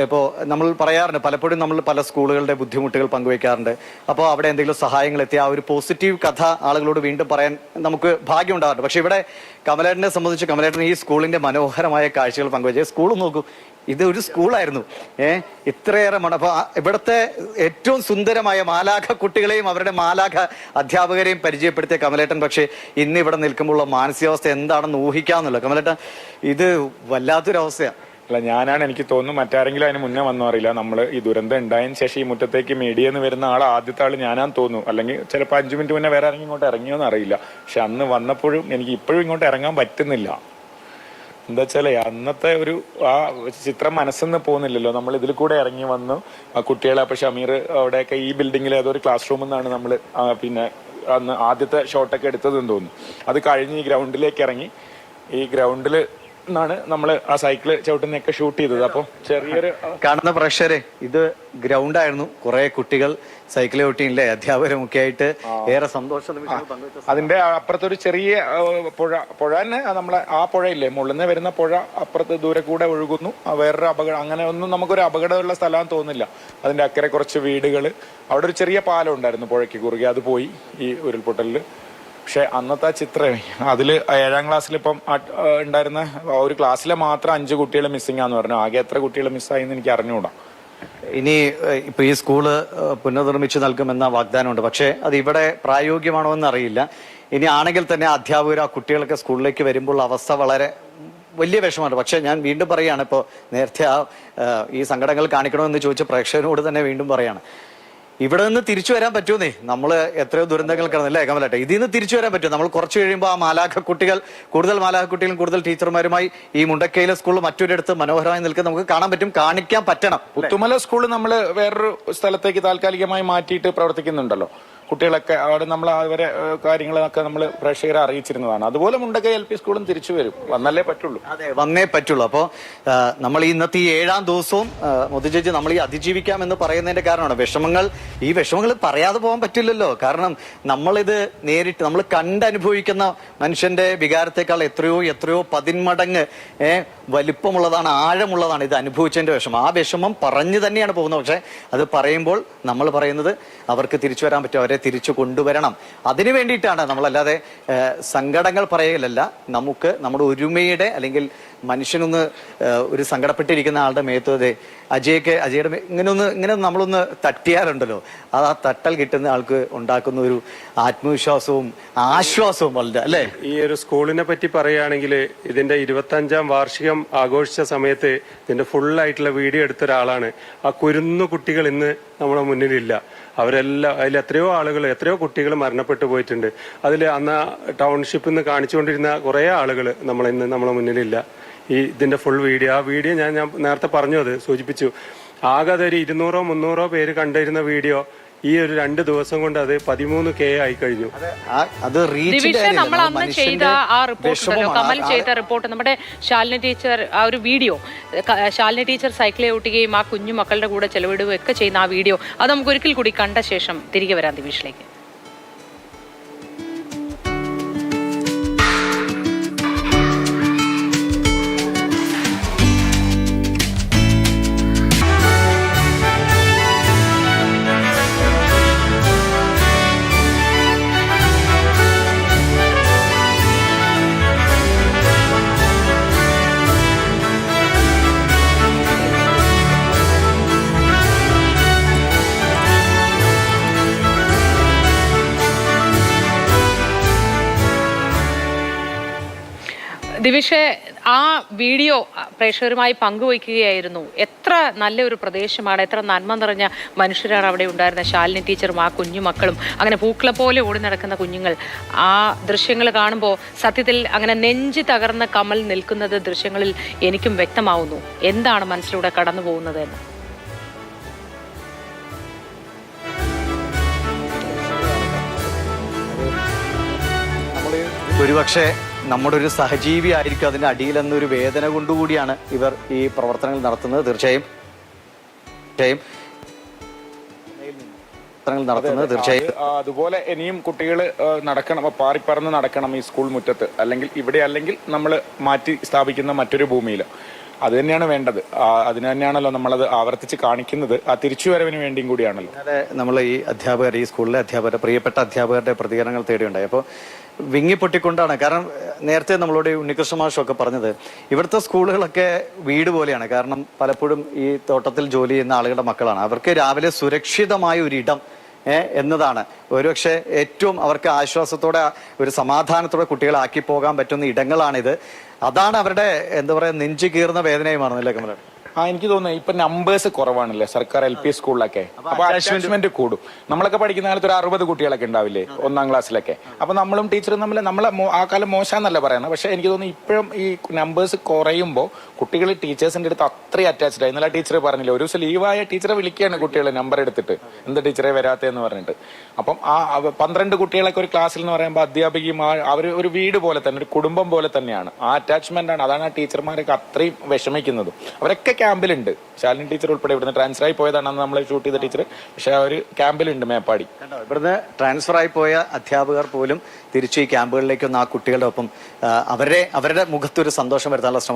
ഇപ്പോൾ നമ്മൾ പറയാറുണ്ട്, പലപ്പോഴും നമ്മൾ പല സ്കൂളുകളുടെ ബുദ്ധിമുട്ടുകൾ പങ്കുവയ്ക്കാറുണ്ട്. അപ്പോൾ അവിടെ എന്തെങ്കിലും സഹായങ്ങൾ എത്തിയ ആ ഒരു പോസിറ്റീവ് കഥ ആളുകളോട് വീണ്ടും പറയാൻ നമുക്ക് ഭാഗ്യം ഉണ്ടാകാറുണ്ട്. പക്ഷെ ഇവിടെ കമലേട്ടനെ സംബന്ധിച്ച് കമലേട്ടൻ ഈ സ്കൂളിന്റെ മനോഹരമായ കാഴ്ചകൾ പങ്കുവച്ചത്, സ്കൂൾ നോക്കൂ, ഇത് ഒരു സ്കൂളായിരുന്നു. ഇത്രയേറെ അപ്പൊ ഇവിടുത്തെ ഏറ്റവും സുന്ദരമായ മാലാഖ കുട്ടികളെയും അവരുടെ മാലാഖ അധ്യാപകരെയും പരിചയപ്പെടുത്തിയ കമലേട്ടൻ പക്ഷേ ഇന്ന് ഇവിടെ നിൽക്കുമ്പോഴുള്ള മാനസികാവസ്ഥ എന്താണെന്ന് ഊഹിക്കാമെന്നല്ലോ. കമലേട്ടൻ, ഇത് വല്ലാത്തൊരവസ്ഥയാണ്. അല്ല, ഞാനാണ്, എനിക്ക് തോന്നുന്നു മറ്റാരെങ്കിലും അതിന് മുന്നേ വന്നോ അറിയില്ല. നമ്മൾ ഈ ദുരന്തം ഉണ്ടായതിനു ശേഷം ഈ മുറ്റത്തേക്ക് മീഡിയെന്ന് വരുന്ന ആൾ ആദ്യത്തെ ആൾ ഞാനാന്ന് തോന്നുന്നു. അല്ലെങ്കിൽ ചിലപ്പോൾ 5 മിനിറ്റ് മുന്നേ വേറെ ഇങ്ങോട്ട് ഇറങ്ങിയോന്ന് അറിയില്ല. പക്ഷെ അന്ന് വന്നപ്പോഴും എനിക്ക് ഇപ്പോഴും ഇങ്ങോട്ട് ഇറങ്ങാൻ പറ്റുന്നില്ല. എന്താ വെച്ചാലേ, അന്നത്തെ ഒരു ആ ചിത്രം മനസ്സിന്ന് പോകുന്നില്ലല്ലോ. നമ്മൾ ഇതിൽ കൂടെ ഇറങ്ങി വന്നു കുട്ടികളെ. അപ്പൊ ഷമീർ അവിടെയൊക്കെ ഈ ബിൽഡിങ്ങിൽ ഏതൊരു ക്ലാസ് റൂമിൽ നിന്നാണ് നമ്മൾ പിന്നെ അന്ന് ആദ്യത്തെ ഷോട്ടൊക്കെ എടുത്തതെന്ന് തോന്നുന്നു. അത് കഴിഞ്ഞ് ഈ ഗ്രൗണ്ടിലേക്ക് ഇറങ്ങി, ഈ ഗ്രൗണ്ടിൽ ാണ് നമ്മൾ ആ സൈക്കിള് ചവിട്ടുന്നൊക്കെ ഷൂട്ട് ചെയ്തത്. അപ്പോൾ ചെറിയൊരു കാണുന്ന പ്രേക്ഷകരെ, ഇത് ഗ്രൗണ്ടായിരുന്നു. കുറെ കുട്ടികൾ സൈക്കിൾ ചവിട്ടിയില്ലേ, അധ്യാപകരും ഒക്കെ ആയിട്ട് ഏറെ സന്തോഷം. അതിന്റെ അപ്പുറത്തൊരു ചെറിയ പുഴ തന്നെ, നമ്മളെ ആ പുഴയില്ലേ, മുകളിൽ നിന്ന് വരുന്ന പുഴ അപ്പുറത്ത് ദൂരെ കൂടെ ഒഴുകുന്നു. വേറൊരു അപകടം, അങ്ങനെ ഒന്നും നമുക്കൊരു അപകടമുള്ള സ്ഥലമാണെന്ന് തോന്നുന്നില്ല. അതിന്റെ അക്കരെ കുറച്ച് വീടുകൾ, അവിടെ ഒരു ചെറിയ പാലം ഉണ്ടായിരുന്നു പുഴയ്ക്ക് കുറുകെ, അത് പോയി ഈ ഉരുൾപൊട്ടലിൽ. പക്ഷെ അന്നത്തെ ആ ചിത്രം, അതിൽ 7ാം ക്ലാസ്സിൽ ഇപ്പം ഉണ്ടായിരുന്ന ഒരു ക്ലാസ്സിലെ മാത്രം 5 കുട്ടികൾ മിസ്സിംഗ് ആന്ന് പറഞ്ഞു. ആകെ എത്ര കുട്ടികൾ മിസ്സായിന്ന് എനിക്ക് അറിഞ്ഞുകൂടാ. ഇനി ഇപ്പൊ ഈ സ്കൂള് പുനർനിർമ്മിച്ചു നൽകുമെന്ന വാഗ്ദാനമുണ്ട്. പക്ഷെ അത് ഇവിടെ പ്രായോഗികമാണോ എന്ന് അറിയില്ല. ഇനി ആണെങ്കിൽ തന്നെ അധ്യാപകർ ആ കുട്ടികളൊക്കെ സ്കൂളിലേക്ക് വരുമ്പോൾ അവസ്ഥ വളരെ വലിയ വിഷമമാണ്. പക്ഷെ ഞാൻ വീണ്ടും പറയുകയാണ്, ഇപ്പോൾ നേരത്തെ ഈ സങ്കടങ്ങൾ കാണിക്കണമെന്ന് ചോദിച്ച പ്രേക്ഷകരോട് തന്നെ വീണ്ടും പറയാണ്, ഇവിടെ നിന്ന് തിരിച്ചു വരാൻ പറ്റുമെന്നേ. നമ്മൾ എത്രയോ ദുരന്തങ്ങൾ കിടന്നല്ലേ കമലട്ടെ, ഇതിൽ നിന്ന് തിരിച്ചു വരാൻ പറ്റും. നമ്മൾ കുറച്ച് കഴിയുമ്പോൾ ആ മാലാഖ കുട്ടികൾ, കൂടുതൽ മാലാഖ കുട്ടികളും കൂടുതൽ ടീച്ചർമാരുമായി ഈ മുണ്ടക്കയിലെ സ്കൂളിൽ മറ്റൊരിടത്ത് മനോഹരമായി നിൽക്കുന്നത് നമുക്ക് കാണാൻ പറ്റും, കാണിക്കാൻ പറ്റണം. പുത്തുമല സ്കൂൾ നമ്മൾ വേറൊരു സ്ഥലത്തേക്ക് താൽക്കാലികമായി മാറ്റിയിട്ട് പ്രവർത്തിക്കുന്നുണ്ടല്ലോ. കുട്ടികളൊക്കെ അവിടെ നമ്മൾ അവരെ കാര്യങ്ങളൊക്കെ നമ്മൾ പ്രേക്ഷകരെ അറിയിച്ചിരുന്നതാണ്. അതുപോലെ മുണ്ടക്കൈ LP സ്കൂളും തിരിച്ചു വരും, വന്നല്ലേ പറ്റുള്ളൂ. അതെ, വന്നേ പറ്റുള്ളൂ. അപ്പോൾ നമ്മൾ ഇന്നത്തെ ഈ 7ാം ദിവസവും മുതുചേച്ചി നമ്മൾ ഈ അതിജീവിക്കാം എന്ന് പറയുന്നതിന്റെ കാരണമാണ് ഈ വിഷമങ്ങൾ പറയാതെ പോകാൻ പറ്റില്ലല്ലോ. കാരണം നമ്മളിത് നേരിട്ട് നമ്മൾ കണ്ടനുഭവിക്കുന്ന മനുഷ്യന്റെ വികാരത്തെക്കാൾ എത്രയോ 10 മടങ്ങ് വലിപ്പമുള്ളതാണ്, ആഴമുള്ളതാണ് ഇത് അനുഭവിച്ചതിന്റെ വിഷമം. ആ വിഷമം പറഞ്ഞു തന്നെയാണ് പോകുന്നത്. പക്ഷെ അത് പറയുമ്പോൾ നമ്മൾ പറയുന്നത് അവർക്ക് തിരിച്ചു വരാൻ പറ്റും, അവരെ തിരിച്ചു കൊണ്ടുവരണം. അതിനു വേണ്ടിയിട്ടാണ് നമ്മളല്ലാതെ സങ്കടങ്ങൾ പറയലല്ല. നമുക്ക് നമ്മുടെ ഒരുമയുടെ, അല്ലെങ്കിൽ മനുഷ്യനൊന്ന് ഒരു സങ്കടപ്പെട്ടിരിക്കുന്ന ആളുടെ മേത്തത് അജയുടെ ഇങ്ങനെ നമ്മളൊന്ന് തട്ടിയാലുണ്ടല്ലോ, അത് ആ തട്ടൽ കിട്ടുന്ന ആൾക്ക് ഉണ്ടാക്കുന്ന ഒരു ആത്മവിശ്വാസവും ആശ്വാസവും വളരെ, അല്ലേ? ഈ ഒരു സ്കൂളിനെ പറ്റി പറയുകയാണെങ്കിൽ ഇതിന്റെ 25ാം വാർഷികം ആഘോഷിച്ച സമയത്ത് ഇതിന്റെ ഫുള്ളായിട്ടുള്ള വീഡിയോ എടുത്ത ഒരാളാണ്. ആ കുരുന്നു കുട്ടികൾ ഇന്ന് നമ്മുടെ മുന്നിലില്ല. അവരെല്ലാം, അതിൽ എത്രയോ കുട്ടികൾ മരണപ്പെട്ടു പോയിട്ടുണ്ട്. അതിൽ അന്ന് ടൗൺഷിപ്പിൽ നിന്ന് കാണിച്ചുകൊണ്ടിരുന്ന കുറേ ആളുകൾ ഇന്ന് നമ്മളെ മുന്നിലില്ല. ഇതിന്റെ ഫുൾ വീഡിയോ, ആ വീഡിയോ ഞാൻ നേരത്തെ പറഞ്ഞു, അത് സൂചിപ്പിച്ചു. ആകെ അതൊരു 200-300 പേര് കണ്ടിരുന്ന വീഡിയോ ഈ ഒരു 2 ദിവസം കൊണ്ട് അത് 13K ആയി കഴിഞ്ഞു. നമ്മൾ അന്ന് ചെയ്ത ആ റിപ്പോർട്ട്, കമൽ ചെയ്ത റിപ്പോർട്ട്, നമ്മുടെ ശാലിനി ടീച്ചർ ആ ഒരു വീഡിയോ, ശാലിനി ടീച്ചർ സൈക്കിൾ ഓട്ടുകയും ആ കുഞ്ഞു മക്കളുടെ കൂടെ ചെലവിടുകയും ഒക്കെ ചെയ്യുന്ന ആ വീഡിയോ, അത് നമുക്ക് ഒരിക്കൽ കൂടി കണ്ട ശേഷം തിരികെ വരാം ദിവിഷിലേക്ക്. ദിവിഷെ, ആ വീഡിയോ പ്രേക്ഷകരുമായി പങ്കുവയ്ക്കുകയായിരുന്നു. എത്ര നല്ലൊരു പ്രദേശമാണ്, എത്ര നന്മ നിറഞ്ഞ മനുഷ്യരാണ് അവിടെ ഉണ്ടായിരുന്ന. ശാലിനി ടീച്ചറും ആ കുഞ്ഞു മക്കളും, അങ്ങനെ പൂക്കളെ പോലെ ഓടി നടക്കുന്ന കുഞ്ഞുങ്ങൾ. ആ ദൃശ്യങ്ങൾ കാണുമ്പോൾ സത്യത്തിൽ അങ്ങനെ നെഞ്ചി തകർന്ന കമൽ നിൽക്കുന്നത് ദൃശ്യങ്ങളിൽ എനിക്കും വ്യക്തമാവുന്നു. എന്താണ് മനസ്സിലൂടെ കടന്നു പോകുന്നത് എന്ന്. ഒരുപക്ഷെ നമ്മുടെ ഒരു സഹജീവി ആയിരിക്കും അതിന്റെ അടിയിലെന്നൊരു വേദന കൊണ്ടുകൂടിയാണ് ഇവർ ഈ പ്രവർത്തനങ്ങൾ നടത്തുന്നത്. തീർച്ചയായും അതുപോലെ ഇനിയും കുട്ടികൾ നടക്കണം, പാറിപ്പറന്ന് നടക്കണം ഈ സ്കൂൾ മുറ്റത്ത്, അല്ലെങ്കിൽ നമ്മൾ മാറ്റി സ്ഥാപിക്കുന്ന മറ്റൊരു ഭൂമിയിൽ. അത് തന്നെയാണ് വേണ്ടത്. അതിന് തന്നെയാണല്ലോ നമ്മളത് ആവർത്തിച്ച് കാണിക്കുന്നത്. ആ തിരിച്ചുവരവിന് വേണ്ടിയും കൂടിയാണല്ലോ. അതെ, നമ്മൾ ഈ അധ്യാപകർ, ഈ സ്കൂളിലെ അധ്യാപകരുടെ, പ്രിയപ്പെട്ട അധ്യാപകരുടെ പ്രതികരണങ്ങൾ തേടിയുണ്ടായി. അപ്പോൾ വിങ്ങിപ്പൊട്ടിക്കൊണ്ടാണ്. കാരണം നേരത്തെ നമ്മളോട് ഉണ്ണികൃഷ്ണ മാഷൊക്കെ പറഞ്ഞത് ഇവിടുത്തെ സ്കൂളുകളൊക്കെ വീട് പോലെയാണ്. കാരണം പലപ്പോഴും ഈ തോട്ടത്തിൽ ജോലി ചെയ്യുന്ന ആളുകളുടെ മക്കളാണ്. അവർക്ക് രാവിലെ സുരക്ഷിതമായ ഒരിടം എന്നതാണ് ഒരുപക്ഷെ ഏറ്റവും അവർക്ക് ആശ്വാസത്തോടെ, ഒരു സമാധാനത്തോടെ കുട്ടികളെ ആക്കി പോകാൻ പറ്റുന്ന ഇടങ്ങളാണിത്. അതാണ് അവരുടെ എന്താ പറയുക നെഞ്ചു കീറുന്ന വേദനയായി മാറുന്നില്ലേ കമല? എനിക്ക് തോന്നുന്നു ഇപ്പൊ നമ്പേഴ്സ് കുറവാണല്ലേ സർക്കാർ LP സ്കൂളിലൊക്കെ. അപ്പൊ അറ്റാച്ച്മെന്റ് കൂടും. നമ്മളൊക്കെ പഠിക്കുന്ന കാലത്ത് ഒരു 60 കുട്ടികളൊക്കെ ഉണ്ടാവില്ലേ 1ാം ക്ലാസ്സിലൊക്കെ. അപ്പൊ നമ്മളും ടീച്ചറും തമ്മിൽ നമ്മളെ ആ കാലം മോശമെന്നല്ല പറയുന്നത്. പക്ഷെ എനിക്ക് തോന്നുന്നു ഇപ്പോഴും ഈ നമ്പേഴ്സ് കുറയുമ്പോൾ കുട്ടികൾ ടീച്ചേഴ്സിന്റെ അടുത്ത് അത്രയും അറ്റാച്ച്ഡ് ആയി. ഇന്നലെ ടീച്ചർ പറഞ്ഞില്ല, ഒരു ദിവസം ലീവായ ടീച്ചറെ വിളിക്കുകയാണ് കുട്ടികൾ നമ്പർ എടുത്തിട്ട്, എന്താ ടീച്ചറെ വരാത്തതെന്ന് പറഞ്ഞിട്ട്. അപ്പം ആ 12 കുട്ടികളൊക്കെ ഒരു ക്ലാസ്സിൽ എന്ന് പറയുമ്പോൾ അധ്യാപികയും അവർ ഒരു വീട് പോലെ തന്നെ, ഒരു കുടുംബം പോലെ തന്നെയാണ്. ആ അറ്റാച്ച്മെന്റ് ആണ്. അതാണ് ആ ടീച്ചർമാരൊക്കെ അത്രയും വിഷമിക്കുന്നത്. അവരൊക്കെ ക്യാമ്പിലുണ്ട്. ശാലിനി ടീച്ചർ ഉൾപ്പെടെ ഇവിടുന്ന് ട്രാൻസ്ഫർ ആയി പോയതാണ് നമ്മൾ ഷൂട്ട് ചെയ്ത ടീച്ചർ. പക്ഷെ അവർ ക്യാമ്പിലുണ്ട് മേപ്പാടി. ഇവിടുന്ന് ട്രാൻസ്ഫർ ആയി പോയ അധ്യാപകർ പോലും തിരിച്ച് ഈ ക്യാമ്പുകളിലേക്കൊന്ന് ആ കുട്ടികളുടെ ഒപ്പം അവരുടെ മുഖത്തൊരു സന്തോഷം വരുത്താനുള്ള ശ്രമം